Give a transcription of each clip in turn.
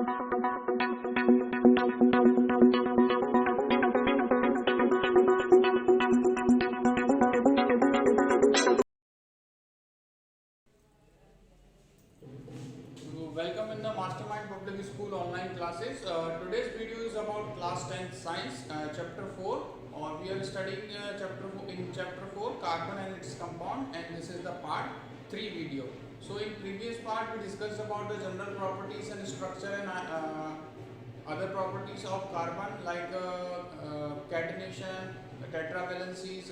Welcome in the Mastermind Public School online classes. Today's video is about class 10th science chapter 4, or we are studying chapter 4 carbon and its compound, and this is the part 3 video. So in previous part we discussed about the general properties and structure and other properties of carbon like catenation, tetravalencies,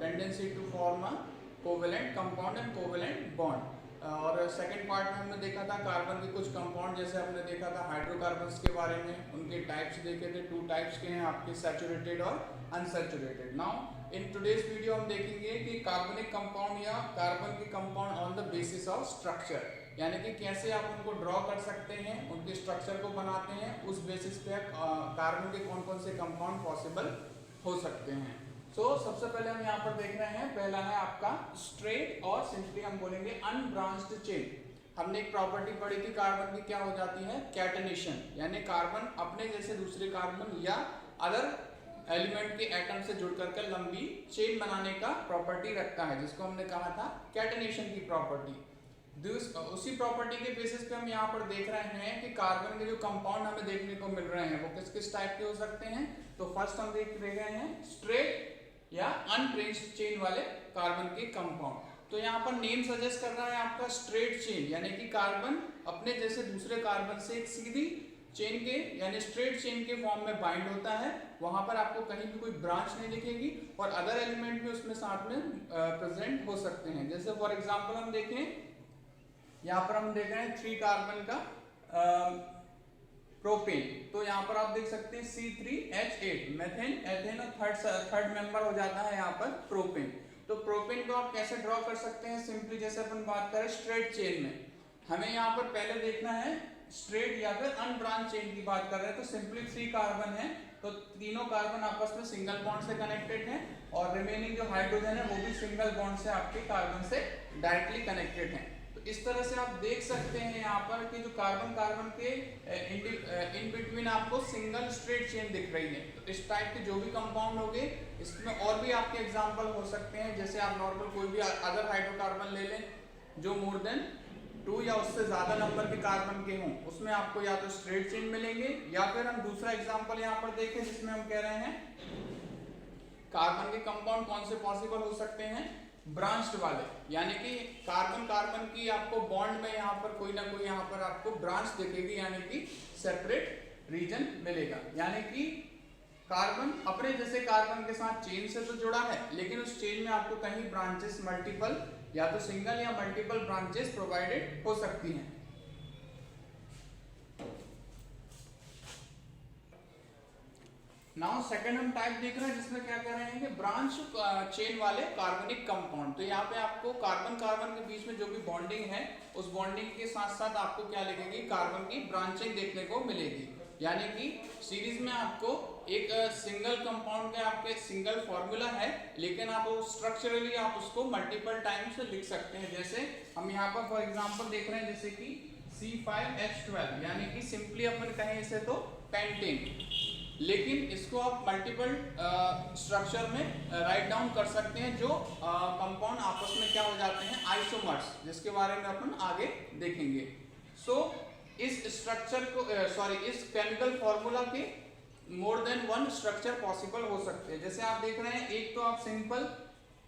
tendency to form a covalent compound and covalent bond. और second part में हमने देखा था carbon के कुछ compound, जैसे हमने देखा था हाइड्रोकार्बन्स के बारे में, उनके टाइप्स देखे थे। 2 टाइप्स के हैं आपके, सैचुरेटेड और unsaturated. Now in today's video हम देखेंगे कि कार्बनिक कंपाउंड या कार्बन के compound on the basis of structure, यानी कि कैसे आप उनको ड्रॉ कर सकते हैं, उनके स्ट्रक्चर को बनाते हैं, उस बेसिस पे कार्बन के कौन कौन से कंपाउंड पॉसिबल हो सकते हैं। सबसे पहले हम यहाँ पर देख रहे हैं, पहला है आपका स्ट्रेट, और सिंपली हम बोलेंगे अनब्रांच्ड चेन। हमने एक प्रॉपर्टी पढ़ी थी कार्बन की, क्या हो जाती है, कैटेनेशन, यानी कार्बन अपने जैसे दूसरे कार्बन या अदर एलिमेंट के एटम से जुड़ करके लंबी चेन बनाने का प्रॉपर्टी रखता है, जिसको हमने कहा था कैटेनेशन की प्रॉपर्टी। उसी प्रॉपर्टी के बेसिस पे हम यहाँ पर देख रहे हैं कि कार्बन के जो कंपाउंड हमें देखने को मिल रहे हैं वो किस किस टाइप के हो सकते हैं। तो फर्स्ट हम देख रहे हैं स्ट्रेट या अनब्रांच्ड चेन वाले कार्बन के कंपाउंड। तो यहाँ पर नेम सजेस्ट कर रहा है आपका स्ट्रेट चेन, यानी कि कार्बन अपने जैसे दूसरे कार्बन से एक सीधी चेन के यानी स्ट्रेट चेन के फॉर्म में बाइंड होता है। वहां पर आपको कहीं भी कोई ब्रांच नहीं दिखेगी और अदर एलिमेंट भी उसमें साथ में प्रेजेंट हो सकते हैं। जैसे फॉर एग्जाम्पल हम देखें, यहाँ पर हम देख रहे हैं 3 कार्बन का प्रोपेन, तो यहाँ पर आप देख सकते हैं C3H8 मेथेन, एथेन और थर्ड मेंबर हो जाता है यहाँ पर प्रोपेन। तो प्रोपेन को आप कैसे ड्रॉ कर सकते हैं, सिंपली जैसे अपन बात करें स्ट्रेट चेन में, हमें यहाँ पर पहले देखना है स्ट्रेट या फिर अनब्रांच चेन की बात कर रहे हैं। तो सिंपली 3 कार्बन है, तो तीनों कार्बन आपस में सिंगल बॉन्ड से कनेक्टेड है और रिमेनिंग जो हाइड्रोजन है वो भी सिंगल बॉन्ड से आपके कार्बन से डायरेक्टली कनेक्टेड है। इस तरह से आप देख सकते हैं यहाँ पर कि जो कार्बन के इन बिटवीन आपको सिंगल स्ट्रेट चेन दिख रही है। तो इस टाइप के जो भी कंपाउंड होंगे, इसमें और भी आपके एग्जांपल हो सकते हैं। जैसे आप नॉर्मल कोई भी अदर हाइड्रोकार्बन ले लें जो मोर देन 2 या उससे ज्यादा नंबर के कार्बन के हों, उसमें आपको या तो स्ट्रेट चेन मिलेंगे, या फिर हम दूसरा एग्जाम्पल यहाँ पर देखें जिसमें हम कह रहे हैं कार्बन के कंपाउंड कौन से पॉसिबल हो सकते हैं, ब्रांच्ड वाले, यानी कि कार्बन की आपको बॉन्ड में यहाँ पर कोई ना कोई यहाँ पर आपको ब्रांच दिखेगी, यानी कि सेपरेट रीजन मिलेगा। यानी कि कार्बन अपने जैसे कार्बन के साथ चेन से तो जुड़ा है, लेकिन उस चेन में आपको कहीं ब्रांचेस मल्टीपल या तो सिंगल या मल्टीपल ब्रांचेस प्रोवाइडेड हो सकती हैं। नाउ सेकंड हम टाइप देख रहे हैं जिसमें क्या कह रहे हैं कि ब्रांच चेन वाले कार्बनिक कंपाउंड। तो यहाँ पे आपको कार्बन के बीच में जो भी बॉन्डिंग है, उस बॉन्डिंग के साथ साथ आपको क्या लगेगी, कार्बन की ब्रांचिंग देखने को मिलेगी। यानी कि सीरीज में आपको एक सिंगल कंपाउंड के आपके सिंगल फॉर्मूला है, लेकिन आप स्ट्रक्चरली आप उसको मल्टीपल टाइम्स लिख सकते हैं। जैसे हम यहाँ पर फॉर एग्जाम्पल देख रहे हैं, जैसे कि C5H12, यानी कि सिंपली अपन कहें इसे तो पेंटेन, लेकिन इसको आप मल्टीपल स्ट्रक्चर में राइट डाउन कर सकते हैं, जो कंपाउंड आपस में क्या हो जाते हैं, आइसोमर्स, जिसके बारे में अपन आगे देखेंगे। इस स्ट्रक्चर को इस केमिकल फॉर्मूला के मोर देन 1 स्ट्रक्चर पॉसिबल हो सकते हैं। जैसे आप देख रहे हैं, एक तो आप सिंपल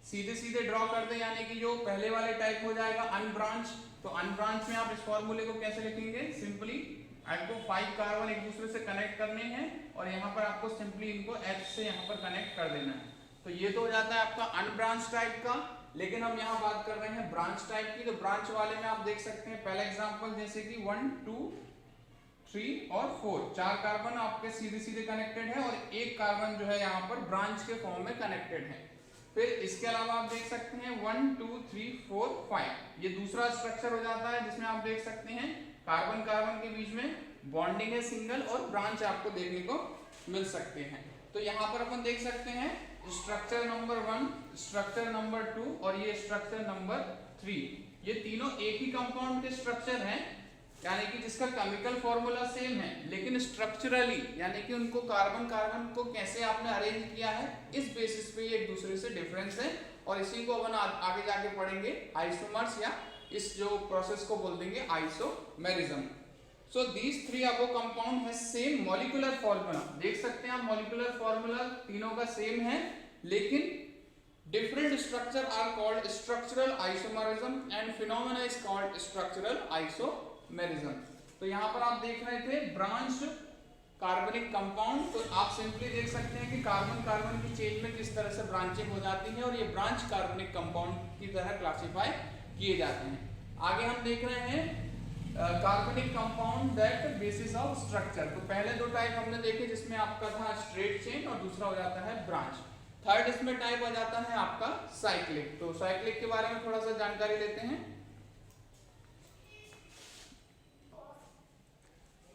सीधे ड्रॉ कर दें, यानी कि जो पहले वाले टाइप हो जाएगा अनब्रांच। तो अनब्रांच में आप इस फॉर्मूले को कैसे लिखेंगे, सिंपली आपको 5 कार्बन एक दूसरे से कनेक्ट करने हैं और यहाँ पर आपको सिंपली इनको H से यहाँ पर कनेक्ट कर देना है। तो ये तो हो जाता है आपका अनब्रांच टाइप का। लेकिन हम यहाँ बात कर रहे हैं ब्रांच टाइप की। तो ब्रांच वाले में आप देख सकते हैं, पहला एग्जांपल जैसे कि 1 2 3 और 4, 4 कार्बन आपके सीधे कनेक्टेड है और एक कार्बन जो है यहाँ पर ब्रांच के फॉर्म में कनेक्टेड है। फिर इसके अलावा आप देख सकते हैं 1 2 3 4 5, ये दूसरा स्ट्रक्चर हो जाता है जिसमें आप देख सकते हैं कार्बन के बीच में बॉन्डिंग है सिंगल और ब्रांच आपको देखने को मिल सकते हैं। तो यहाँ पर अपन देख सकते हैं स्ट्रक्चर नंबर 1, स्ट्रक्चर नंबर 2 और ये स्ट्रक्चर नंबर 3, ये तीनों एक ही कंपाउंड के स्ट्रक्चर हैं, यानी कि जिसका केमिकल फॉर्मूला सेम है लेकिन स्ट्रक्चरली यानी कि उनको कार्बन कार्बन को कैसे आपने अरेंज किया है इस बेसिस पे ये एक दूसरे से डिफरेंस है, और इसी को अपन आगे जाके पढ़ेंगे आइसोमर्स, या इस जो प्रोसेस को बोल देंगे isomerism. So these three above compound है सेम मॉलिक्यूलर फॉर्मूला, देख सकते हैं आप मॉलिक्यूलर फॉर्मूला तीनों का सेम है लेकिन different structure are called structural isomerism and phenomena is called structural isomerism। तो यहाँ पर आप देख रहे थे ब्रांच कार्बनिक कंपाउंड, तो आप सिंपली देख सकते हैं कि कार्बन कार्बन की चेन में किस तरह से ब्रांचिंग हो जाती है और ये ब्रांच कार्बनिक कंपाउंड की तरह क्लासिफाई किए जाते हैं। आगे हम देख रहे हैं कार्बनिक compound that basis of structure. तो पहले दो टाइप हमने देखे जिसमें आपका था स्ट्रेट चेन और दूसरा हो जाता है ब्रांच। थर्ड इसमें टाइप आ जाता है आपका साइक्लिक। तो साइक्लिक के बारे में थोड़ा सा जानकारी लेते हैं।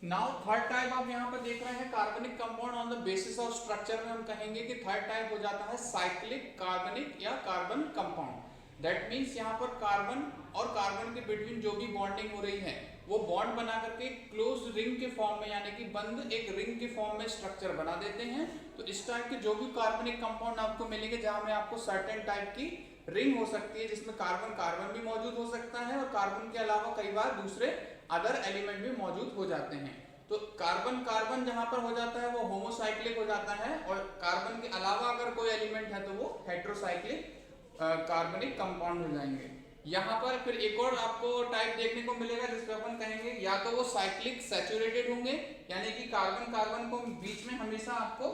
नाउ थर्ड टाइप आप यहाँ पर देख रहे हैं कार्बनिक compound on the basis of structure में हम कहेंगे कि थर्ड टाइप हो जाता है साइक्लिक कार्बनिक या कार्बन कंपाउंड। दैट मीन्स यहाँ पर कार्बन और कार्बन के बिटवीन जो भी बॉन्डिंग हो रही है वो बॉन्ड बना करके क्लोज रिंग के फॉर्म में यानी कि बंद एक रिंग के फॉर्म में स्ट्रक्चर बना देते हैं। तो इस टाइप के जो भी कार्बनिक कंपाउंड आपको मिलेंगे जहां में आपको सर्टेन टाइप की रिंग हो सकती है जिसमें कार्बन कार्बन भी मौजूद हो सकता है और कार्बन के अलावा कई बार दूसरे अदर एलिमेंट भी मौजूद हो जाते हैं। तो कार्बन कार्बन जहां पर हो जाता है वो होमोसाइक्लिक हो जाता है और कार्बन के अलावा अगर कोई एलिमेंट है तो वो हेट्रोसाइक्लिक कार्बनिक कंपाउंड हो जाएंगे। यहाँ पर फिर एक और आपको टाइप देखने को मिलेगा जिसपे अपन कहेंगे या तो वो साइक्लिक सैचुरेटेड होंगे यानी कि कार्बन कार्बन को बीच में हमेशा आपको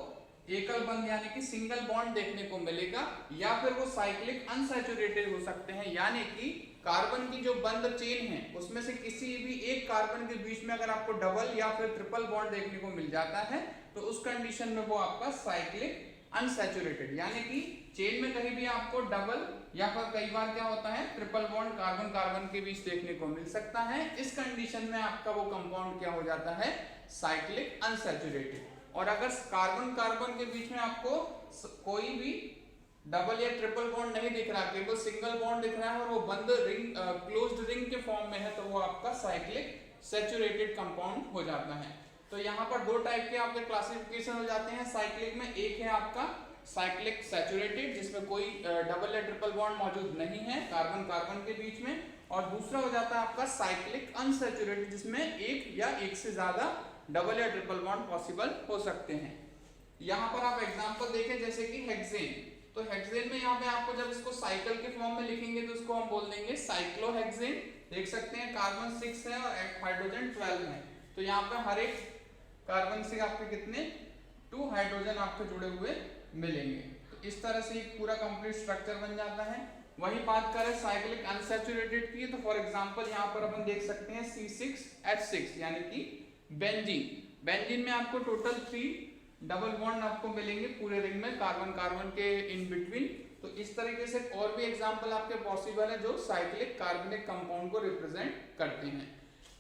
एकल बंध यानी कि सिंगल बॉन्ड देखने को मिलेगा, या फिर वो साइक्लिक अनसैचुरेटेड हो सकते हैं यानी कि कार्बन की जो बंद चेन है उसमें से किसी भी एक कार्बन के बीच में अगर आपको डबल या फिर ट्रिपल बॉन्ड देखने को मिल जाता है तो उस कंडीशन में वो आपका साइक्लिक अनसैचुरेटेड यानी कि चेन में कहीं भी आपको डबल या फिर कई बार क्या होता है ट्रिपल बॉन्ड कार्बन कार्बन के बीच देखने को मिल सकता है। इस कंडीशन में आपका वो कंपाउंड क्या हो जाता है साइक्लिक अनसैचुरेटेड। और अगर कार्बन कार्बन के बीच में आपको कोई भी डबल या ट्रिपल बॉन्ड नहीं दिख रहा, केवल सिंगल बॉन्ड दिख रहा है और वो बंद रिंग क्लोज्ड रिंग के फॉर्म में है तो वो आपका साइक्लिक सैचुरेटेड कंपाउंड हो जाता है। तो यहाँ पर दो टाइप के आपके क्लासिफिकेशन हो जाते हैं साइक्लिक में। एक है आपका साइक्लिक सैचुरेटेड जिसमें कोई डबल या ट्रिपल बॉन्ड मौजूद नहीं है कार्बन कार्बन के बीच में, और दूसरा हो जाता है आपका साइक्लिक अनसैचुरेटेड जिसमें एक या एक से ज्यादा डबल या ट्रिपल बॉन्ड पॉसिबल हो सकते हैं। यहाँ पर आप एग्जांपल देखें जैसे कि हेक्सेन। तो हेक्सेन में यहाँ पे आपको जब इसको साइकिल के फॉर्म में लिखेंगे तो इसको हम बोल देंगे साइक्लोहेक्सेन। देख सकते हैं कार्बन 6 है और हाइड्रोजन 12 है। तो यहाँ पर हर एक कार्बन से आपके कितने 2 हाइड्रोजन आपको जुड़े हुए मिलेंगे। तो इस तरह से एक पूरा कंप्लीट स्ट्रक्चर बन जाता है। वही बात करें साइक्लिक अनसैचुरेटेड की तो फॉर एग्जांपल यहाँ पर अपन देख सकते हैं C6H6 यानी कि बेंजीन। बेंजीन में आपको टोटल 3 डबल बॉन्ड आपको मिलेंगे पूरे रिंग में कार्बन कार्बन के इन बिटवीन। तो इस तरीके से और भी एग्जांपल आपके पॉसिबल है जो साइक्लिक कार्बनिक कंपाउंड को रिप्रेजेंट करते हैं।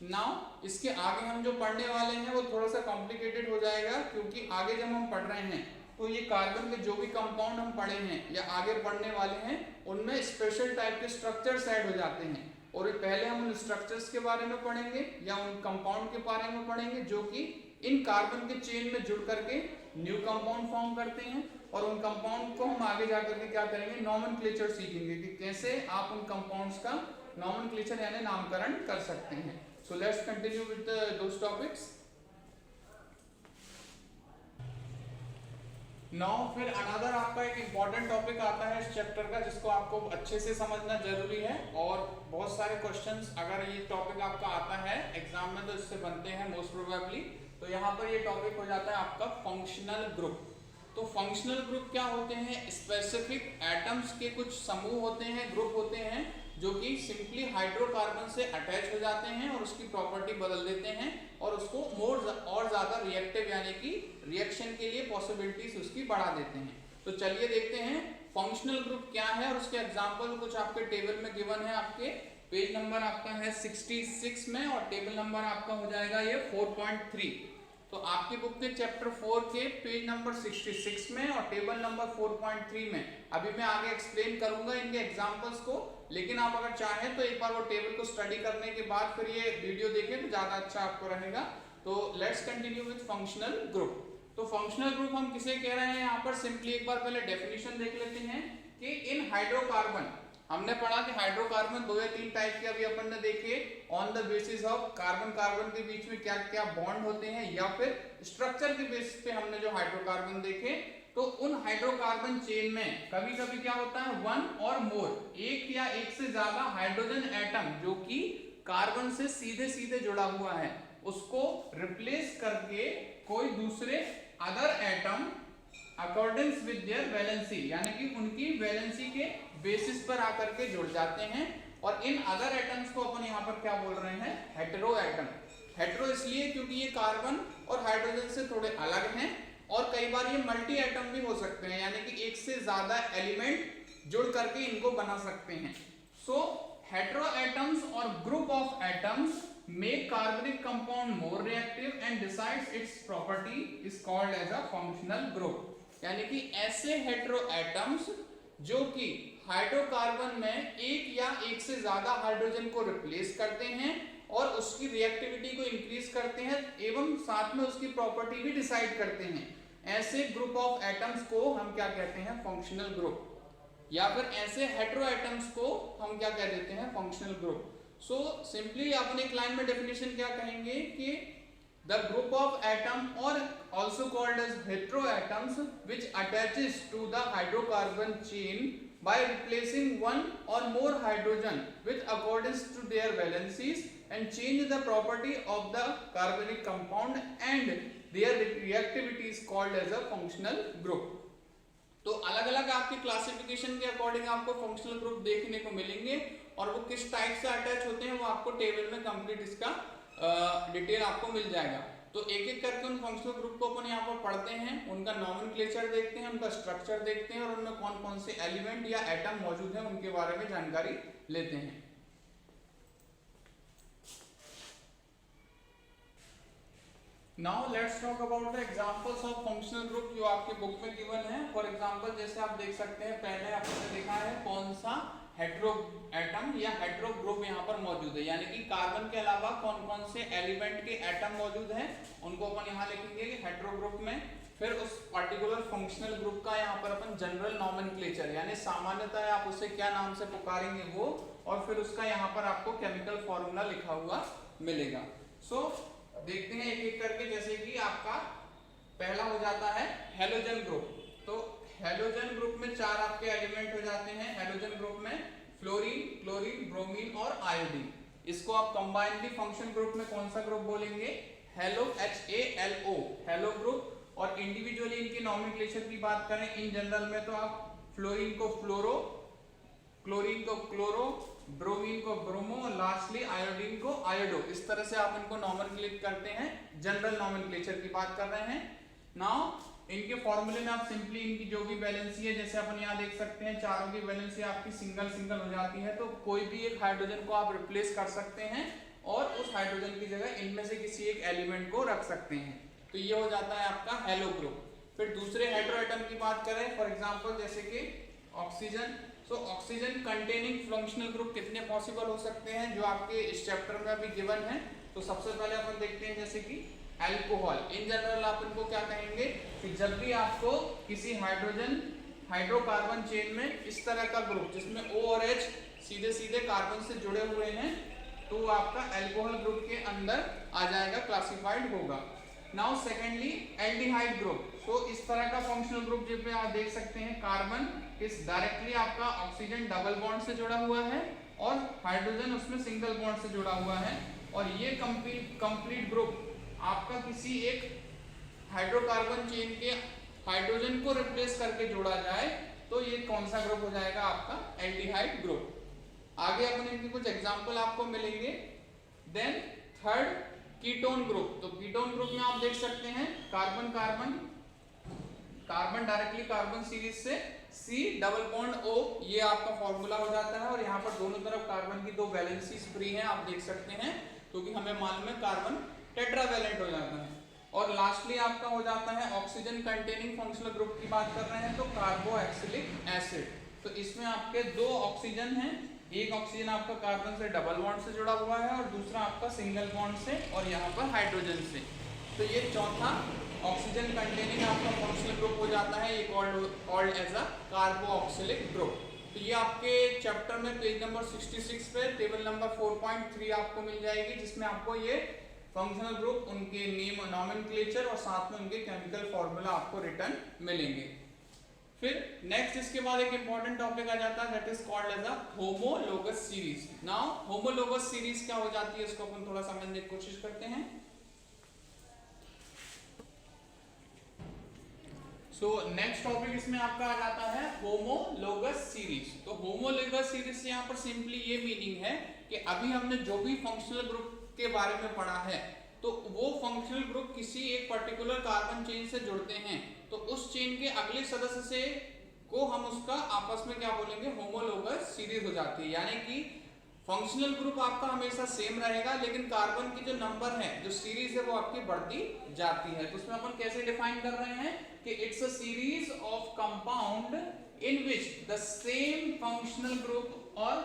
नाउ इसके आगे हम जो पढ़ने वाले हैं वो थोड़ा सा कॉम्प्लिकेटेड हो जाएगा क्योंकि आगे जब हम पढ़ रहे हैं तो ये कार्बन के जो भी कंपाउंड हम पढ़े हैं या आगे पढ़ने वाले हैं उनमें स्पेशल टाइप के स्ट्रक्चर्स ऐड हो जाते हैं और पहले हम उन स्ट्रक्चर्स के बारे में पढ़ेंगे या उन कंपाउंड के बारे में पढ़ेंगे जो कि इन कार्बन के चेन में जुड़ करके न्यू कंपाउंड फॉर्म करते हैं, और उन कंपाउंड को हम आगे जाकर के क्या करेंगे नॉमेनक्लेचर सीखेंगे कि कैसे आप उन कंपाउंड्स का नॉमेनक्लेचर यानी नामकरण कर सकते हैं। So let's continue with those topics. Now फिर अनदर आपका एक इम्पॉर्टेंट टॉपिक आता है इस चैप्टर का जिसको आपको अच्छे से समझना जरूरी है, और बहुत सारे क्वेश्चंस अगर ये टॉपिक आपका आता है एग्जाम में तो इससे बनते हैं मोस्ट प्रोबेबली। तो यहाँ पर ये टॉपिक हो जाता है आपका फंक्शनल ग्रुप। तो फंक्शनल ग्रुप क्या होते हैं, स्पेसिफिक एटम्स के कुछ समूह होते हैं, ग्रुप होते हैं जो कि सिंपली हाइड्रोकार्बन से अटैच हो जाते हैं और उसकी प्रॉपर्टी बदल देते हैं और उसको मोर और ज्यादा रिएक्टिव यानी कि रिएक्शन के लिए पॉसिबिलिटीज उसकी बढ़ा देते हैं। तो चलिए देखते हैं फंक्शनल ग्रुप क्या है और उसके एग्जांपल कुछ आपके टेबल में गिवन है। आपके पेज नंबर आपका है 66 में और टेबल नंबर आपका हो जाएगा ये 4.3। तो आपकी बुक के चैप्टर 4 के पेज नंबर 66 में और टेबल नंबर 4.3 में अभी मैं आगे एक्सप्लेन करूंगा इनके एग्जांपल्स को, लेकिन आप अगर चाहें तो एक बार वो टेबल को स्टडी करने के बाद फिर ये वीडियो देखें तो ज्यादा अच्छा आपको रहेगा। तो let's continue with functional group. तो फंक्शनल ग्रुप हम किसे कह रहे हैं यहाँ पर, सिंपली एक बार पहले डेफिनेशन देख लेते हैं कि इन हाइड्रोकार्बन, हमने पढ़ा कि हाइड्रोकार्बन 2 या 3 टाइप के अभी अपन ने देखे on the basis of carbon carbon के बीच में क्या क्या बॉन्ड होते हैं, या फिर स्ट्रक्चर के बेसिस पे हमने जो हाइड्रोकार्बन देखे। तो उन हाइड्रोकार्बन चेन में कभी कभी क्या होता है, वन और मोर, एक या एक से ज्यादा हाइड्रोजन एटम जो कि कार्बन से सीधे सीधे जुड़ा हुआ है उसको रिप्लेस करके कोई दूसरे other atom according with their valency, यानी कि उनकी वैलेंसी के बेसिस पर आकर के जुड़ जाते हैं। और इन अदर एटम्स को अपन यहाँ पर क्या बोल रहे हैं, हेटेरो एटम। हेटेरो इसलिए क्योंकि ये कार्बन और हाइड्रोजन से थोड़े अलग हैं, और कई बार ये मल्टी एटम भी हो सकते हैं, यानी कि एक से ज्यादा एलिमेंट जुड़ करके इनको बना सकते हैं। सो हेटेरो एटम्स और group of atoms make carbonic compound more reactive and decides its property is called as a functional group। यानी कि ऐसे हेटेरो एटम्स जो कि हाइड्रोकार्बन में एक या एक से ज्यादा हाइड्रोजन को रिप्लेस करते हैं और उसकी रिएक्टिविटी को इंक्रीज करते हैं एवं साथ में उसकी प्रॉपर्टी भी डिसाइड करते हैं, ऐसे ग्रुप ऑफ एटम्स को हम क्या कहते हैं, फंक्शनल ग्रुप। या फिर ऐसे हेटेरो एटम्स को हम क्या कह देते हैं, फंक्शनल ग्रुप। सो सिंपली अपन एक लाइन में डेफिनेशन क्या कहेंगे कि द ग्रुप ऑफ एटम और also called as hetero atoms which attaches to the hydrocarbon chain by replacing one और more hydrogen with according to their valencies and change the property of the कार्बनिक compound and their reactivity is called as a functional group. तो अलग अलग आपके classification के according आपको functional group देखने को मिलेंगे, और वो किस टाइप से अटैच होते हैं वो आपको टेबल में कंप्लीट इसका डिटेल आपको मिल जाएगा। तो एक एक करके उन फंक्शनल ग्रुप को अपन यहाँ पर पढ़ते हैं, उनका नॉमेनक्लेचर देखते हैं, उनका स्ट्रक्चर देखते हैं, और उनमें कौन कौन से एलिमेंट या एटम मौजूद है उनके बारे में जानकारी लेते हैं। Now let's talk about the examples of functional group जो आपके बुक में गिवन है। फॉर एग्जांपल जैसे आप देख सकते हैं, पहले आपने देखा है कौन सा हेटेरो एटम या हेटेरो ग्रुप यहाँ पर मौजूद है, यानी कि कार्बन के अलावा कौन कौन से एलिमेंट के एटम मौजूद हैं उनको अपन यहाँ लिखेंगे हेटेरो ग्रुप में। फिर उस पर्टिकुलर फंक्शनल ग्रुप का यहाँ पर अपन जनरल नॉमेनक्लेचर, यानी सामान्यतः आप उसे क्या नाम से पुकारेंगे वो, और फिर उसका यहाँ पर आपको केमिकल फॉर्मूला लिखा हुआ मिलेगा। सो देखते हैं एक एक करके। जैसे कि आपका पहला हो जाता है हेलोजन ग्रुप। तो हेलोजन ग्रुप में 4 आपके एलिमेंट हो जाते हैं। हेलोजन ग्रुप में फ्लोरीन, क्लोरीन, ब्रोमीन और आयोडीन। इसको आप कंबाइनली फंक्शन ग्रुप में कौन सा ग्रुप बोलेंगे, हेलो, HALO, हेलो ग्रुप। और इंडिविजुअली इनके नॉमेनक्लेचर की बात करें इन जनरल में, तो आप फ्लोरीन को फ्लोरो, क्लोरीन को क्लोरो, ब्रोमीन को ब्रोमो और लास्टली आयोडीन को आयोडो। इस तरह से आप इनको नॉमेनक्लेचर करते हैं, जनरल नॉमेनक्लेचर की बात कर रहे हैं। नाउ इनके फॉर्मूले में आप सिंपली इनकी जो भी वैलेंसी है, जैसे अपन यहाँ देख सकते हैं चारों की वैलेंसी आपकी सिंगल सिंगल हो जाती है, तो कोई भी एक हाइड्रोजन को आप रिप्लेस कर सकते हैं और उस हाइड्रोजन की जगह इनमें से किसी एक एलिमेंट को रख सकते हैं। तो ये हो जाता है आपका हेलो ग्रुप। फिर दूसरे हेटेरो एटम की बात करें, फॉर एग्जाम्पल जैसे कि oxygen. So oxygen containing functional group कितने पॉसिबल हो सकते हैं जो आपके इस चैप्टर में अभी गिवन है। तो सबसे पहले अपन देखते हैं जैसे कि अल्कोहल। इन जनरल आप इनको क्या कहेंगे कि जब भी आपको किसी हाइड्रोकार्बन चेन में इस तरह का ग्रुप जिसमें O और H सीधे सीधे कार्बन से जुड़े हुए हैं, तो आपका अल्कोहल ग्रुप के अंदर आ जाएगा, क्लासिफाइड होगा। Now secondly aldehyde group. तो इस तरह का फंक्शनल ग्रुप जिसमें आप देख सकते हैं कार्बन इस डायरेक्टली आपका ऑक्सीजन डबल बॉन्ड से जुड़ा हुआ है और हाइड्रोजन उसमें सिंगल बॉन्ड से जुड़ा हुआ है, और ये कंप्लीट ग्रुप आपका किसी एक हाइड्रोकार्बन चेन के हाइड्रोजन को रिप्लेस करके जोड़ा जाए तो ये कौन सा ग्रुप हो जाएगा, आपका एल्डिहाइड ग्रुप। आगे अपन इनके कुछ एग्जांपल आपको मिलेंगे। Then third ketone group. तो कीटोन ग्रुप में आप देख सकते हैं कार्बन डायरेक्टली कार्बन सीरीज से C डबल बॉन्ड O, ये आपका फॉर्मूला हो जाता है, और यहाँ पर दोनों तरफ कार्बन की 2 वैलेंसीज फ्री हैं, आप देख सकते हैं, क्योंकि हमें मालूम है कार्बन टेट्रावैलेंट हो जाता है। और लास्टली आपका हो जाता है ऑक्सीजन कंटेनिंग फंक्शनल ग्रुप की बात कर रहे हैं तो कार्बोक्सिलिक एसिड। तो इसमें आपके दो ऑक्सीजन हैं, एक ऑक्सीजन आपका कार्बन से डबल बॉन्ड से जुड़ा हुआ है और दूसरा आपका सिंगल बॉन्ड से और यहाँ पर हाइड्रोजन से। तो ये चौथा ऑक्सीजन कंटेनिंग आपका फंक्शनल ग्रुप हो जाता है, ये called as a carboxylic group. तो ये आपके चैप्टर में पेज नंबर 66 पे टेबल नंबर 4.3 आपको मिल जाएगी, जिसमें आपको ये फंक्शनल ग्रुप, उनके नेम, नॉमेनक्लेचर और साथ में उनके केमिकल फॉर्मूला आपको रिटर्न मिलेंगे। फिर नेक्स्ट इसके बाद एक इंपॉर्टेंट टॉपिक आ जाता है that is called as a homologous series. Now homologous series क्या हो जाती है इसको अपन थोड़ा समझने की कोशिश करते हैं। सो नेक्स्ट टॉपिक इसमें आपका आ जाता है होमोलोगस सीरीज। तो होमोलोगस सीरीज से यहाँ पर सिंपली ये मीनिंग है कि अभी हमने जो भी फंक्शनल ग्रुप के बारे में पढ़ा है तो वो फंक्शनल ग्रुप किसी एक पर्टिकुलर कार्बन चेन से जुड़ते हैं, तो उस चेन के अगले सदस्य से को हम उसका आपस में क्या बोलेंगे, होमोलोगस सीरीज हो जाती है। यानी कि फंक्शनल ग्रुप आपका हमेशा सेम रहेगा लेकिन कार्बन की जो नंबर है, जो सीरीज है वो आपकी बढ़ती जाती है। तो उसमें अपन कैसे डिफाइन कर रहे हैं कि it's a series of compound in which the same functional group और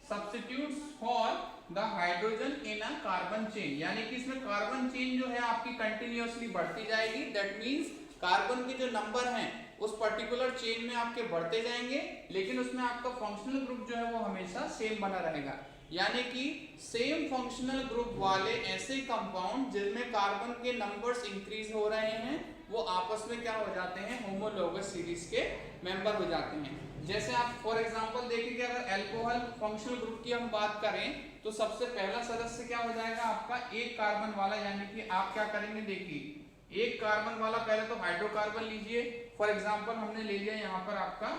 substitutes for the hydrogen in a carbon chain. यानी कि इसमें कार्बन चेन जो है आपकी कंटिन्यूअसली बढ़ती जाएगी। दैट मींस कार्बन के जो नंबर हैं उस पर्टिकुलर चेन में आपके बढ़ते जाएंगे लेकिन उसमें आपका फंक्शनल ग्रुप जो है वो हमेशा सेम बना रहेगा। यानी कि सेम फंक्शनल ग्रुप वाले ऐसे कंपाउंड जिनमें कार्बन के नंबर्स इंक्रीज हो रहे हैं वो आपस में क्या हो जाते हैं, होमोलोगस सीरीज के मेंबर हो जाते हैं। जैसे आप फॉर एग्जांपल देखिए कि अगर अल्कोहल फंक्शनल ग्रुप की हम बात करें तो सबसे पहला सदस्य क्या हो जाएगा आपका एक कार्बन वाला। यानी कि आप क्या करेंगे, देखिए एक कार्बन वाला पहले तो हाइड्रोकार्बन लीजिए। फॉर एग्जांपल हमने ले लिया यहाँ पर आपका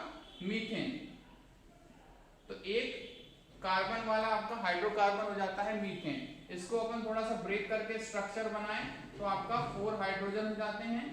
मीथेन, तो एक कार्बन वाला आपका हाइड्रोकार्बन हो जाता है मीथेन। इसको अपन थोड़ा सा ब्रेक करके स्ट्रक्चर बनाएं तो आपका 4 हाइड्रोजन हो जाते हैं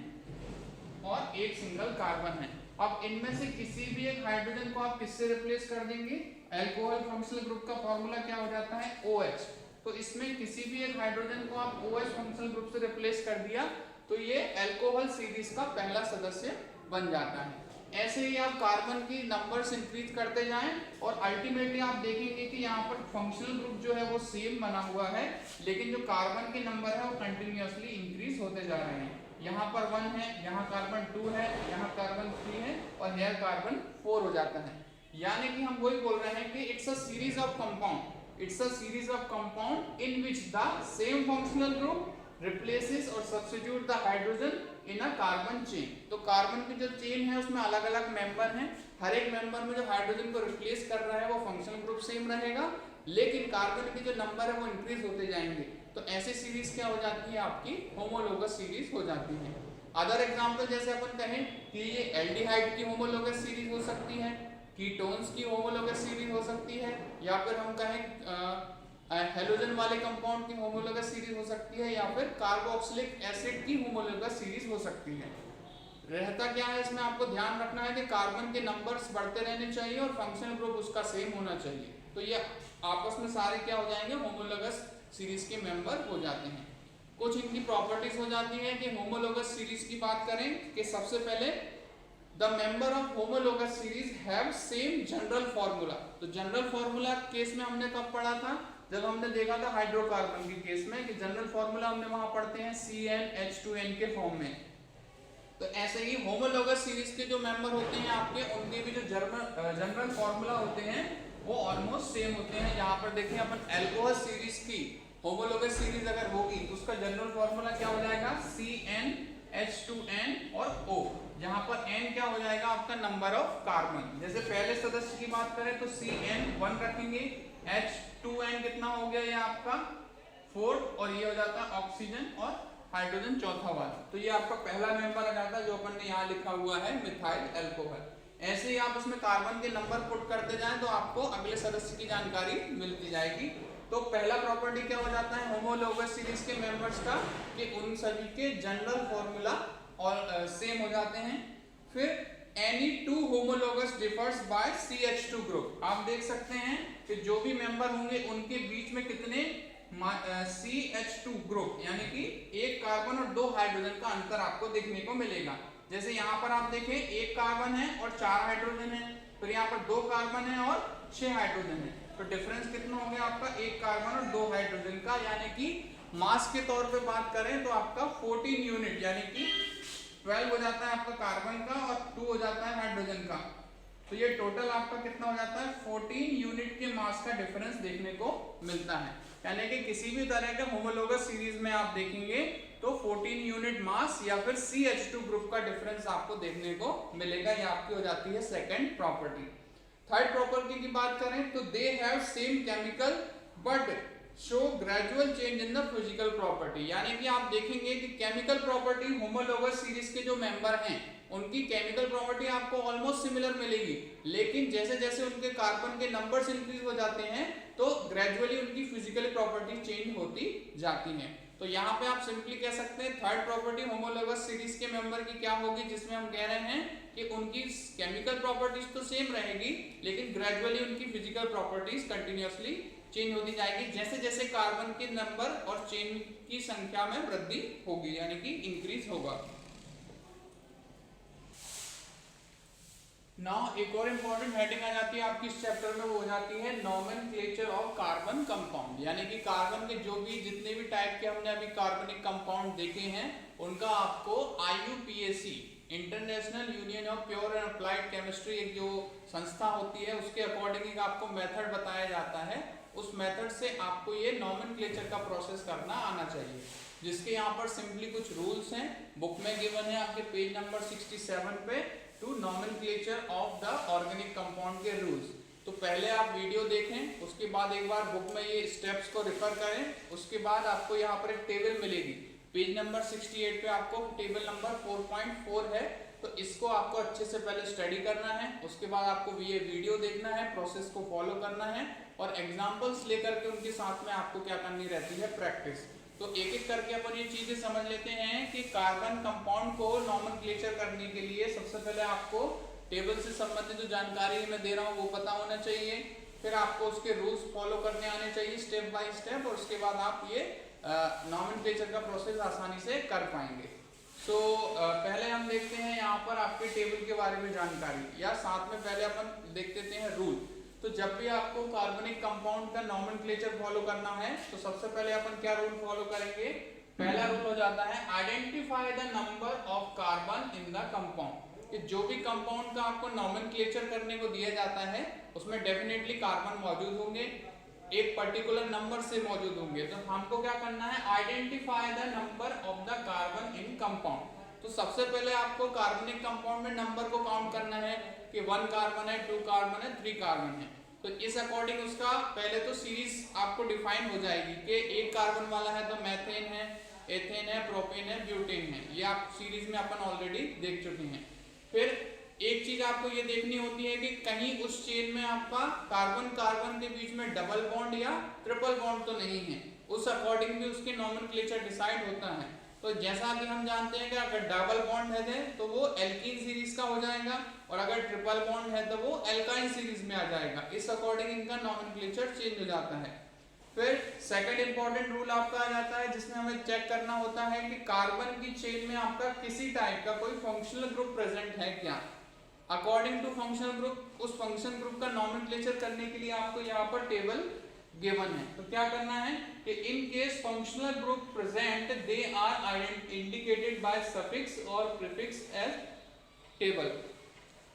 और एक सिंगल कार्बन है। अब इनमें से किसी भी एक हाइड्रोजन को आप किससे रिप्लेस कर देंगे, अल्कोहल फंक्शनल ग्रुप का फॉर्मूला क्या हो जाता है, OH। तो इसमें किसी भी एक हाइड्रोजन को आप OH फंक्शनल ग्रुप से रिप्लेस कर दिया तो ये अल्कोहल सीरीज का पहला सदस्य बन जाता है। ऐसे ही आप कार्बन की नंबर्स इंक्रीज करते जाएं और अल्टीमेटली आप देखेंगे कि यहाँ पर फंक्शनल ग्रुप जो है वो सेम बना हुआ है लेकिन जो कार्बन के नंबर है वो कंटिन्यूअसली इंक्रीज होते जा रहे हैं। यहाँ पर 1 है, यहाँ कार्बन 2 है, यहाँ कार्बन 3 है और यहाँ कार्बन 4 हो जाता है। यानी कि हम वही बोल रहे हैं कि it's a series of compound, it's a series of compound in which the same functional group replaces और substitute the hydrogen in a carbon chain. तो कार्बन की जो चेन है उसमें अलग अलग मेंबर हैं, हर एक मेंबर में जो हाइड्रोजन को रिप्लेस कर रहा है वो फंक्शनल ग्रुप सेम रहेगा लेकिन कार्बन के जो नंबर है वो इंक्रीज होते जाएंगे। तो ऐसी सीरीज क्या हो जाती है, आपकी होमोलोगस सीरीज हो जाती है। अदर एग्जांपल जैसे अपन कहें कि ये एल्डिहाइड की होमोलोगस सीरीज हो सकती है, कीटोन्स की होमोलोगस सीरीज हो सकती है, या फिर हम कहें हेलोजन वाले कंपाउंड की होमोलोगस सीरीज हो सकती है, या फिर कार्बोक्सिलिक एसिड की होमोलोगस सीरीज हो सकती है। रहता क्या है इसमें आपको ध्यान रखना है कि कार्बन के नंबर्स बढ़ते रहने चाहिए और फंक्शनल ग्रुप उसका सेम होना चाहिए। तो ये आपस में सारे क्या हो जाएंगे, होमोलोगस सीरीज के मेंबर हो जाते हैं। कुछ इनकी प्रॉपर्टीज हो जाती हैं कि होमोलोगस सीरीज की बात करें कि सबसे पहले the member of homologous series have same general formula. तो जनरल फॉर्मूला केस में हमने कब पढ़ा था, जब हमने देखा था हाइड्रोकार्बन के केस में कि जनरल फॉर्मूला हमने वहां पढ़ते हैं CnH2n के फॉर्म में। तो ऐसे ही होमोलोगस सीरीज के जो मेंबर होते हैं आपके, उनके भी जो जनरल फॉर्मूला होते हैं वो ऑलमोस्ट सेम होते हैं। यहाँ पर देखिए अपन अल्कोहल सीरीज की होमोलोगस सीरीज अगर होगी तो उसका जनरल फॉर्मूला क्या हो जाएगा, CnH2n और O। यहाँ पर N क्या हो जाएगा आपका नंबर ऑफ कार्बन। जैसे पहले सदस्य की बात करें तो CN1 रखेंगे, H2n कितना हो गया ये आपका 4 और ये हो जाता है ऑक्सीजन और हाइड्रोजन चौथा वाला। तो ये आपका पहला मेंबर आ जाता है जो अपन ने यहाँ लिखा हुआ है मिथाइल अल्कोहल। ऐसे ही आप उसमें कार्बन के नंबर पुट करते जाएं तो आपको अगले सदस्य की जानकारी मिलती जाएगी। तो पहला प्रॉपर्टी क्या हो जाता है होमोलोगस सीरीज के मेंबर्स का कि उन सभी के जनरल फॉर्मूला और सेम हो जाते हैं। फिर any two homologous differs by CH2 group. आप देख सकते हैं कि जो भी मेंबर होंगे उनके बीच में कितने CH2 ग्रुप, यानी कि एक कार्बन और 2 हाइड्रोजन का अंतर आपको देखने को मिलेगा। जैसे यहाँ पर आप देखें 1 कार्बन है और 4 हाइड्रोजन है, फिर यहाँ पर 2 कार्बन है और 6 हाइड्रोजन है, तो डिफरेंस कितना हो गया आपका 1 कार्बन और 2 हाइड्रोजन का, यानी कि मास के तौर पे बात करें तो आपका 14 यूनिट यानी कि 12 हो जाता है आपका कार्बन का और 2 हो जाता है हाइड्रोजन का। तो ये टोटल आपका कितना हो जाता है 14 यूनिट के मास का डिफरेंस देखने को मिलता है। यानी कि किसी भी तरह के होमोलोगस सीरीज में आप देखेंगे तो 14 यूनिट मास या फिर CH2 ग्रुप का डिफरेंस आपको देखने को मिलेगा। ये आपकी हो जाती है सेकंड प्रॉपर्टी। थर्ड प्रॉपर्टी की बात करें तो they have same chemical but show gradual change in the physical property, यानी कि आप देखेंगे कि केमिकल प्रॉपर्टी होमोलोगस सीरीज के जो मेंबर हैं उनकी केमिकल प्रॉपर्टी आपको ऑलमोस्ट सिमिलर मिलेगी, लेकिन जैसे जैसे उनके कार्बन के नंबर्स इंक्रीज हो जाते हैं तो ग्रेजुअली उनकी फिजिकल प्रॉपर्टी चेंज होती जाती हैं। तो यहाँ पे आप सिंपली कह सकते हैं थर्ड प्रॉपर्टी होमोलोगस सीरीज के मेंबर की क्या होगी, जिसमें हम कह रहे हैं कि उनकी केमिकल प्रॉपर्टीज तो सेम रहेगी लेकिन ग्रेजुअली उनकी फिजिकल प्रॉपर्टीज कंटिन्यूअसली चेंज होती जाएगी जैसे जैसे कार्बन के नंबर और चेन की संख्या में वृद्धि होगी, यानी कि इंक्रीज होगा। नाउ एक और इम्पोर्टेंट हेडिंग आ जाती है आपकी इस चैप्टर में, वो हो जाती है नोमेनक्लेचर ऑफ कार्बन कंपाउंड, यानी कि कार्बन के जो भी जितने भी टाइप के हमने अभी कार्बनिक कंपाउंड देखे हैं उनका आपको IUPAC international union of pure and applied chemistry एक जो संस्था होती है उसके अकॉर्डिंग आपको मेथड बताया जाता है, उस मेथड से आपको ये नोमेनक्लेचर का प्रोसेस करना आना चाहिए, जिसके यहाँ पर सिंपली कुछ रूल्स हैं बुक में गिवन है आपके पेज नंबर 67 पे, to nomenclature of the organic compound के रूल्स। तो पहले आप वीडियो देखें, उसके बाद एक बार बुक में ये स्टेप्स को रेफर करें, उसके बाद आपको यहाँ पर एक टेबल मिलेगी पेज नंबर 68 पे आपको टेबल नंबर 4.4 है, तो इसको आपको अच्छे से पहले स्टडी करना है, उसके बाद आपको ये वीडियो देखना है, प्रोसेस को फॉलो करना है और एग्जाम्पल्स लेकर के उनके साथ में आपको क्या करनी रहती है प्रैक्टिस। तो एक एक करके अपन ये चीजें समझ लेते हैं कि कार्बन कंपाउंड को नोमेनक्लेचर करने के लिए सबसे पहले आपको टेबल से संबंधित जो जानकारी मैं दे रहा हूँ वो पता होना चाहिए, फिर आपको उसके रूल्स फॉलो करने आने चाहिए स्टेप बाय स्टेप, और उसके बाद आप ये नोमेनक्लेचर का प्रोसेस आसानी से कर पाएंगे। तो पहले हम देखते हैं यहाँ पर आपके टेबल के बारे में जानकारी, या साथ में पहले अपन देख लेते हैं रूल। तो जब भी आपको कार्बनिक कंपाउंड का नोमेनक्लेचर फॉलो करना है तो सबसे पहले अपन क्या रूल फॉलो करेंगे, पहला रूल हो जाता है identify the number of carbon in the compound, कि जो भी कंपाउंड का आपको नोमेनक्लेचर करने को दिया जाता है उसमें डेफिनेटली कार्बन मौजूद होंगे, एक पर्टिकुलर नंबर से मौजूद होंगे, तो हमको क्या करना है identify the number of the carbon in compound. तो सबसे पहले आपको कार्बनिक कंपाउंड में नंबर को काउंट करना है कि 1 कार्बन है, 2 कार्बन है, 3 कार्बन है, तो इस अकॉर्डिंग उसका पहले तो सीरीज आपको डिफाइन हो जाएगी कि 1 कार्बन वाला है तो मैथेन है, एथेन है, प्रोपेन है, ब्यूटेन है, ये आप सीरीज में अपन ऑलरेडी देख चुके हैं। फिर एक चीज आपको ये देखनी होती है कि कहीं उस चेन में आपका कार्बन कार्बन के बीच में डबल बॉन्ड या ट्रिपल बॉन्ड तो नहीं है, उस अकॉर्डिंग भी उसके नोमेनक्लेचर डिसाइड होता है। तो जैसा कि हम जानते हैं कि अगर डबल बॉन्ड है तो वो एल्कीन सीरीज का हो जाएगा, और अगर ट्रिपल बॉन्ड है तो वो एल्काइन सीरीज में आ जाएगा, इस अकॉर्डिंग इनका नोमेनक्लेचर चेंज हो जाता है। फिर सेकंड इंपॉर्टेंट रूल आपका आ जाता है जिसमें हमें चेक करना होता है कि कार्बन की चेन में आपका किसी टाइप का कोई फंक्शनल ग्रुप प्रेजेंट है क्या। अकॉर्डिंग टू फंक्शनल ग्रुप, उस फंक्शन ग्रुप का नोमेनक्लेचर करने के लिए आपको यहाँ पर टेबल गिवन है, तो क्या करना है कि in case functional group present they are indicated by suffix और प्रीफिक्स एज टेबल।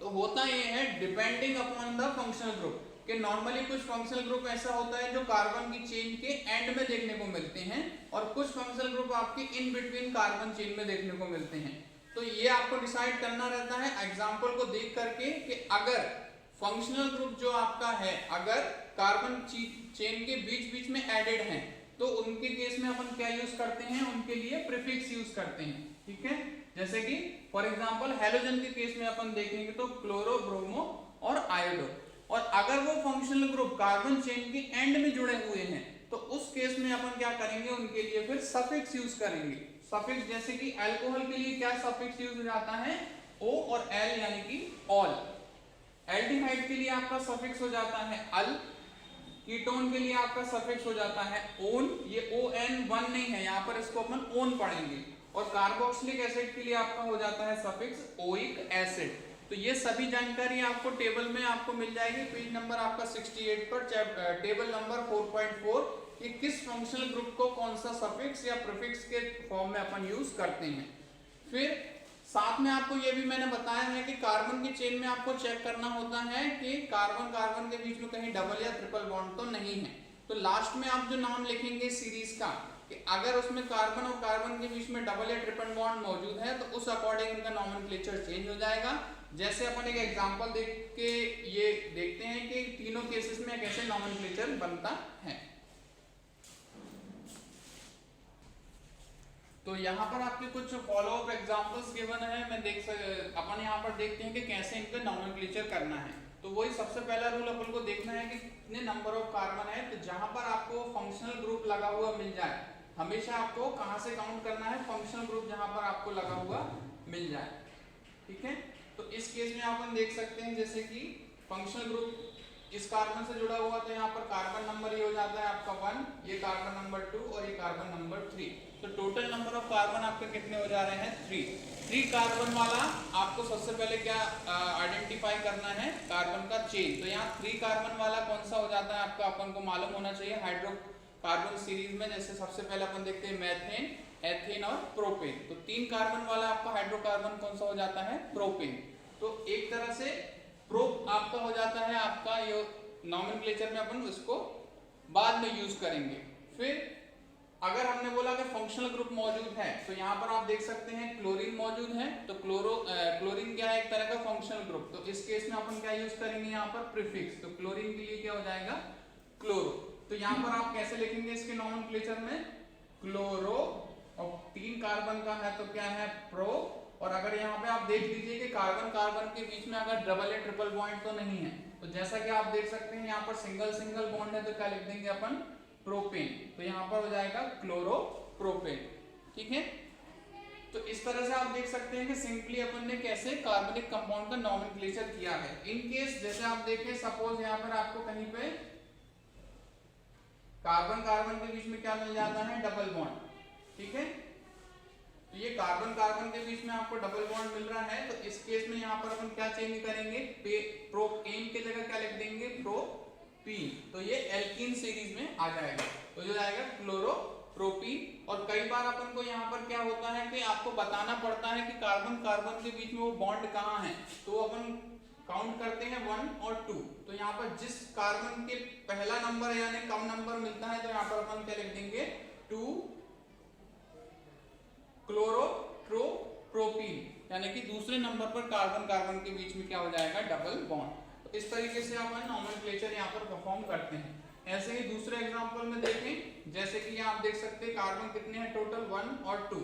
तो होता ये है depending upon the functional group, कि नॉर्मली कुछ फंक्शनल ग्रुप ऐसा होता है जो कार्बन की चेन के एंड में देखने को मिलते हैं, और कुछ फंक्शनल ग्रुप आपके इन बिटवीन कार्बन चेन में देखने को मिलते हैं। तो ये आपको डिसाइड करना रहता है एग्जाम्पल को देख करके कि अगर फंक्शनल ग्रुप जो आपका है अगर कार्बन चेन के बीच बीच में एडेड है तो उनके केस में अपन क्या यूज करते हैं, उनके लिए प्रीफिक्स यूज करते हैं, ठीक है। जैसे कि फॉर एग्जांपल हैलोजन के केस में अपन देखेंगे तो क्लोरो, ब्रोमो और आयोडो, और अगर वो फंक्शनल ग्रुप कार्बन चेन के एंड में जुड़े हुए हैं तो उस केस में अपन क्या करेंगे, उनके लिए फिर सफिक्स यूज करेंगे। सफिक्स जैसे कि अल्कोहल के लिए क्या सफिक्स यूज हो जाता है, ओ और एल यानी कि ऑल। एल्डिहाइड के लिए आपका सफिक्स हो जाता है अल, कीटोन के लिए आपका सफिक्स हो जाता है ओन, ये ON1 नहीं है, यहाँ पर इसको अपन ओन पढ़ेंगे। और कार्बोक्सिलिक एसिड के लिए आपका हो जाता है सफिक्स ओइक एसिड। तो ये सभी जानकारी आपको टेबल में आपको मिल जाएगी, पेज नंबर आपका 68 पर, टेबल नंबर 4.4 कि किस फंक्शनल ग्रुप को कौन सा सफिक्स या प्रीफिक्स के फॉर्म में अपन यूज करते हैं। फिर साथ में आपको ये भी मैंने बताया है कि कार्बन की चेन में आपको चेक करना होता है कि कार्बन कार्बन के बीच में कहीं डबल या ट्रिपल बॉन्ड तो नहीं है। तो लास्ट में आप जो नाम लिखेंगे सीरीज का, कि अगर उसमें कार्बन और कार्बन के बीच में डबल या ट्रिपल बॉन्ड मौजूद है तो उस अकॉर्डिंग इनका नॉमेनक्लेचर चेंज हो जाएगा। जैसे अपन एक एग्जांपल देख के ये देखते हैं कि तीनों केसेस में कैसे नॉमेनक्लेचर बनता है। तो यहाँ पर आपके कुछ फॉलोअप एग्जांपल्स गिवन है, अपन यहाँ पर देखते हैं कि कैसे इनका नॉमेनक्लेचर करना है। तो वही सबसे पहला रूल अपन को देखना है कि कितने नंबर ऑफ कार्बन है। तो जहां पर आपको फंक्शनल ग्रुप लगा हुआ मिल जाए, हमेशा आपको कहां से काउंट करना है, फंक्शनल ग्रुप जहां पर आपको लगा हुआ मिल जाए। ठीक है, तो इस केस में अपन देख सकते हैं जैसे कि फंक्शनल ग्रुप इस कार्बन से जुड़ा हुआ, तो यहाँ पर कार्बन नंबर ये हो जाता है आपका 1, ये कार्बन नंबर 2 और ये कार्बन नंबर 3। तो टोटल नंबर ऑफ कार्बन आपके कितने हो जा रहे हैं, 3 कार्बन वाला आपको सबसे पहले क्या आइडेंटिफाई करना है, कार्बन का चेन। तो यहाँ 3 कार्बन वाला कौन सा हो जाता है आपका, अपन को मालूम होना चाहिए हाइड्रोकार्बन सीरीज में। जैसे सबसे पहले अपन देखते हैं मैथेन, एथेन और प्रोपेन। तो 3 कार्बन वाला आपका हाइड्रोकार्बन कौन सा हो जाता है, प्रोपेन। तो एक तरह से प्रोप आपका हो जाता है आपका, ये नॉमेनक्लेचर में अपन इसको बाद में यूज करेंगे। फिर अगर हमने बोला कि फंक्शनल ग्रुप मौजूद है, तो यहाँ पर आप देख सकते हैं क्लोरीन मौजूद है। तो क्लोरीन क्या है, एक तरह का फंक्शनल ग्रुप। तो इस केस में अपन क्या यूज करेंगे यहाँ पर, प्रीफिक्स। तो क्लोरीन के लिए क्या हो जाएगा, क्लोरो। तो यहाँ पर आप कैसे लिखेंगे इसके नॉमेनक्लेचर में, क्लोरो, और 3 कार्बन का है तो क्या है, प्रो। और अगर यहाँ पे आप देख लीजिए कि कार्बन कार्बन के बीच में अगर डबल या ट्रिपल बॉन्ड तो नहीं है, तो जैसा कि आप देख सकते हैं यहाँ पर सिंगल सिंगल बॉन्ड है, तो क्या लिख देंगे अपन, प्रोपेन। तो यहाँ पर हो जाएगा क्लोरोप्रोपेन। ठीक है, तो इस तरह से आप देख सकते हैं कि सिंपली अपन ने कैसे कार्बनिक कंपाउंड का नॉमेनक्लेचर किया है। इन केस जैसे आप देखें, सपोज यहाँ पर आपको कहीं पे कार्बन कार्बन के बीच में क्या मिल जाता है, डबल बॉन्ड। ठीक है, तो ये कार्बन कार्बन के बीच में आपको डबल बॉन्ड मिल रहा है। तो इस केस में यहाँ पर अपन क्या चेंज करेंगे, प्रोपेन की जगह क्या लिख देंगे, प्रोपीन। तो ये एल्कीन सीरीज में आ जाएगा, तो जो जाएगा क्लोरोप्रोपीन। और कई बार अपन को यहाँ पर क्या होता है कि आपको बताना पड़ता है कि कार्बन कार्बन के बीच में वो बॉन्ड कहाँ है। तो अपन काउंट करते हैं 1 और 2। तो यहाँ पर जिस कार्बन के पहला नंबर यानी कम नंबर मिलता है, तो यहाँ पर अपन क्या लिख देंगे, 2 क्लोरोप्रोपीन, यानी कि दूसरे नंबर पर कार्बन कार्बन के बीच में क्या हो जाएगा, डबल बॉन्ड। तो इस तरीके से अपन नॉमेनक्लेचर यहाँ पर परफॉर्म करते हैं। ऐसे ही दूसरे एग्जांपल में देखें, जैसे कि यहाँ आप देख सकते हैं कार्बन कितने हैं टोटल, 1 और 2।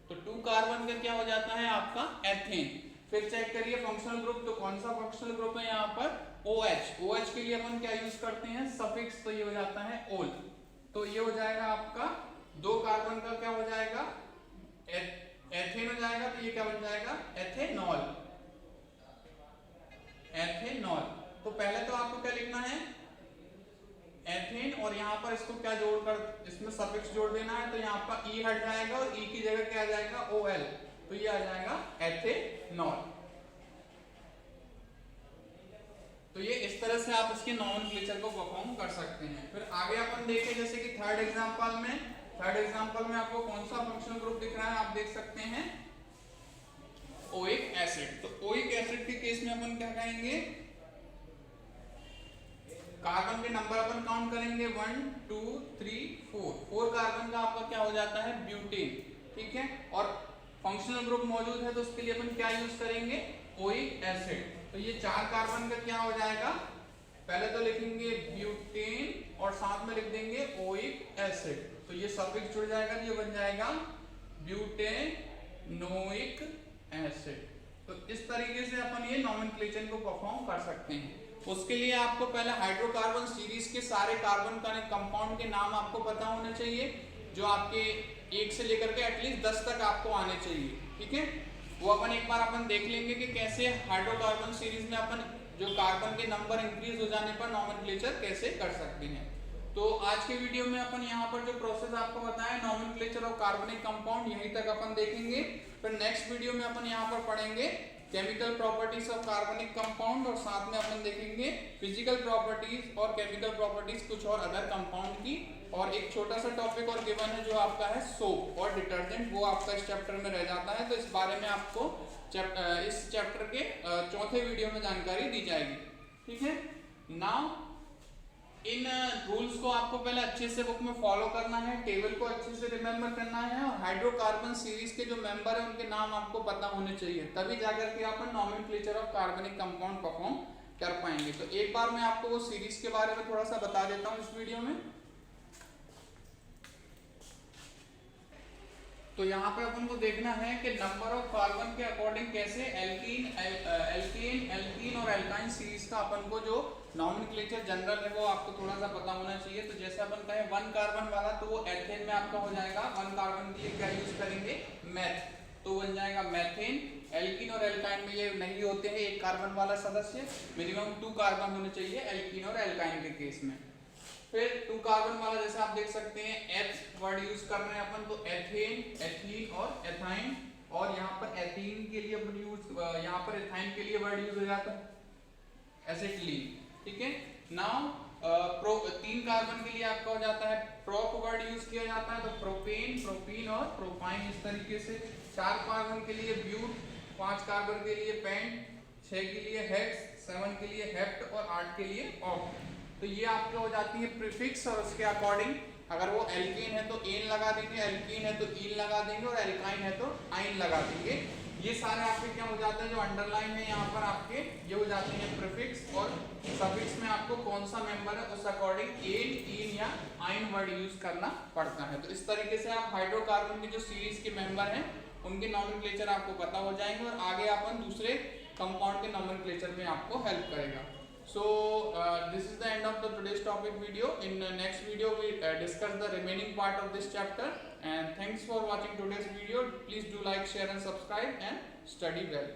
तो 2 कार्बन का क्या हो जाता है आपका, एथेन। फिर चेक करिए फंक्शनल ग्रुप, तो कौन सा फंक्शनल ग्रुप है यहाँ पर, OH। OH के लिए अपन क्या यूज करते हैं, सफिक्स। तो ये हो जाता है ओल। तो ये हो जाएगा आपका 2 कार्बन का क्या हो जाएगा, एथेन हो जाएगा। तो ये क्या बन जाएगा, एथेनॉल। एथेनॉल। तो पहले तो आपको क्या लिखना है, एथेन, और यहाँ पर इसको क्या जोड़कर इसमें सफिक्स जोड़ देना है। तो यहाँ पर ई हट जाएगा और ई की जगह क्या आ जाएगा, OL। तो ये आ जाएगा एथेनॉल। तो ये इस तरह से आप इसके नॉमेनक्लेचर को परफॉर्म कर सकते हैं। फिर आगे अपन देखें, जैसे कि थर्ड एग्जांपल में आपको कौन सा फंक्शनल ग्रुप दिख रहा है, आप देख सकते हैं ओइक एसिड। तो ओइक एसिड के केस में अपन क्या कहेंगे, कार्बन के नंबर अपन काउंट करेंगे 1 2 3 4 कार्बन का आपका क्या हो जाता है, ब्यूटेन। ठीक है, और फंक्शनल ग्रुप मौजूद है तो उसके लिए अपन क्या यूज करेंगे, ओइक एसिड। तो ये 4 कार्बन का क्या हो जाएगा, पहले तो लिखेंगे ब्यूटेन और साथ में लिख देंगे ओइक एसिड। तो ये सफिक्स जुड़ जाएगा, तो ये बन जाएगा ब्यूटेनोइक एसिड। तो इस तरीके से अपन ये नॉमेनक्लेचर को परफॉर्म कर सकते हैं। उसके लिए आपको पहले हाइड्रोकार्बन सीरीज के सारे कार्बन का कंपाउंड के नाम आपको पता होने चाहिए, जो आपके 1 से लेकर के एटलीस्ट 10 तक आपको आने चाहिए। ठीक है, वो अपन एक बार अपन देख लेंगे कि कैसे हाइड्रोकार्बन सीरीज में अपन जो कार्बन के नंबर इंक्रीज हो जाने पर नॉमेनक्लेचर कैसे कर सकते हैं। तो आज के वीडियो में अपन यहाँ पर जो प्रोसेस आपको बताया नॉमेनक्लेचर ऑफ कार्बनिक कंपाउंड यहीं तक अपन देखेंगे। फिर नेक्स्ट वीडियो में अपन यहाँ पर पढ़ेंगे केमिकल प्रॉपर्टीज ऑफ कार्बनिक कंपाउंड और साथ में अपन देखेंगे फिजिकल प्रॉपर्टीज और केमिकल प्रॉपर्टीज कुछ और अदर कंपाउंड की। और एक छोटा सा टॉपिक और गिवन है जो आपका है सोप और डिटर्जेंट, वो आपका इस चैप्टर में रह जाता है। तो इस बारे में आपको इस चैप्टर के चौथे वीडियो में जानकारी दी जाएगी। ठीक है, नाउ इन रूल्स को आपको पहले अच्छे से बुक में फॉलो करना है, टेबल को अच्छे से रिमेम्बर करना है और हाइड्रोकार्बन सीरीज के जो मेंबर है उनके नाम आपको पता होने चाहिए, तभी जाकर के आप नॉमेनक्लेचर ऑफ कार्बनिक कंपाउंड परफॉर्म कर पाएंगे। तो एक बार मैं आपको वो सीरीज के बारे में थोड़ा सा बता देता हूँ इस वीडियो में। तो यहाँ पे अपन को देखना है कि नंबर ऑफ कार्बन के अकॉर्डिंग कैसे एल्कीन एल्कीन और एल्काइन सीरीज का अपन को जो नॉमेनक्लेचर जनरल है वो आपको थोड़ा सा पता होना चाहिए। तो जैसे अपन कहें 1 कार्बन वाला तो वो एथेन में आपका हो जाएगा। 1 कार्बन के लिए क्या यूज करेंगे, मैथ, तो बन जाएगा मैथेन। एल्कीन और एल्काइन में ये नहीं होते हैं 1 कार्बन वाला सदस्य, मिनिमम 2 कार्बन होने चाहिए एल्कीन और एल्काइन के केस में। फिर 2 कार्बन वाला जैसे आप देख सकते हैं एथ वर्ड यूज कर रहे हैं अपन, तो एथेन, एथीन और एथाइन। और यहाँ पर एथीन के लिए अपन यूज, यहाँ पर एथाइन के लिए वर्ड यूज हो जाता है एसिटिलीन। ठीक है, नाउ 3 कार्बन के लिए आपका हो जाता है प्रोप वर्ड यूज किया जाता है, तो प्रोपेन, प्रोपीन और प्रोपाइन इस तरीके से। 4 कार्बन के लिए ब्यूट, 5 कार्बन के लिए पेंट, 6 के लिए हेक्स, 7 के लिए हेप्ट और 8 के लिए ऑक्ट। तो ये आपके हो जाती है प्रीफिक्स और उसके अकॉर्डिंग अगर वो एल्केन है तो एन लगा देंगे, एल्कीन है तो ईन लगा देंगे और एल्काइन है तो आइन लगा देंगे। ये सारे आपके क्या हो जाते हैं जो अंडरलाइन है यहाँ पर आपके ये हो जाते हैं प्रीफिक्स, और सफिक्स में आपको कौन सा मेंबर है उस अकॉर्डिंग एन, ईन या आइन वर्ड यूज करना पड़ता है। तो इस तरीके से आप हाइड्रोकार्बन की जो सीरीज के मेंबर हैं उनके नॉमेनक्लेचर आपको पता हो जाएंगे और आगे अपन दूसरे कंपाउंड के नॉमेनक्लेचर में आपको हेल्प करेगा। So this is the end of the today's topic video. In the next video we discuss the remaining part of this chapter, and thanks for watching today's video. Please do like, share and subscribe and study well.